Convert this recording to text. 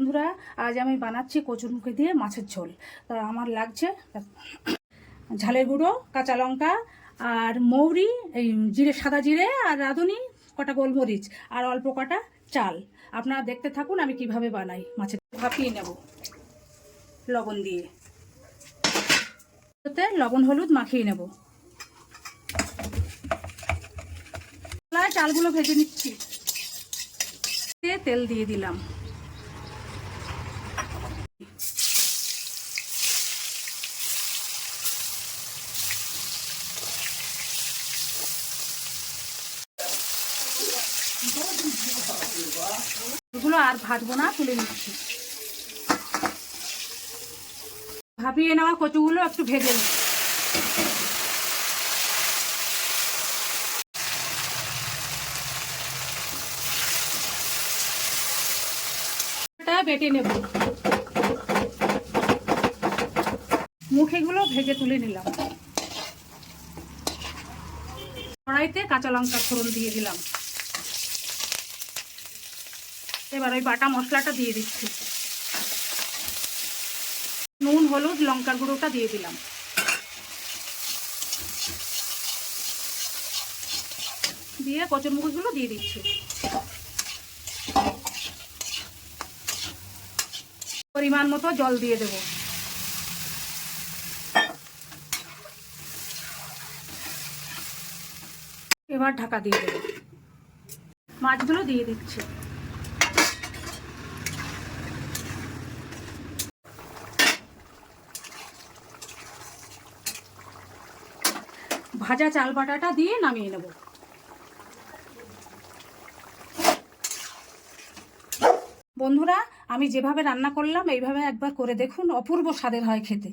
বন্ধুরা, আজ আমি বানাচ্ছি কচুরমুখী দিয়ে মাছের ঝোল। তো আমার লাগছে ঝালের গুঁড়ো, কাঁচা লঙ্কা আর মৌরি, এই জিরে, সাদা জিরে আর রাঁধুনি, কটা গোলমরিচ আর অল্প কটা চাল। আপনারা দেখতে থাকুন আমি কিভাবে বানাই। মাছের ভাপিয়ে নেব লবণ দিয়ে, লবণ হলুদ মাখিয়ে নেব। চালগুলো ভেজে নিচ্ছি, তেল দিয়ে দিলাম। এগুলো আর ভাজবো না, তুলে নিচ্ছি। ভাপিয়ে নেওয়া কচুগুলো একটু ভেজে নিচ্ছি। বেটে নেব, মুখেগুলো ভেজে তুলে নিলাম। কড়াইতে কাঁচা লঙ্কা ফোড়ন দিয়ে দিলাম। এবার ওই বাটা মশলাটা দিয়ে দিচ্ছি। নুন, হলুদ, লঙ্কার গুঁড়োটা দিয়ে দিলাম। দিয়ে কচুরমুখীগুলো দিয়ে দিচ্ছি। পরিমাণ মতো জল দিয়ে দেব। এবার ঢাকা দিয়ে দেব। মাছগুলো দিয়ে দিচ্ছি। ভাজা চাল বাটাটা দিয়ে নামিয়ে নেব। বন্ধুরা, আমি যেভাবে রান্না করলাম এইভাবে একবার করে দেখুন, অপূর্ব স্বাদের হয় খেতে।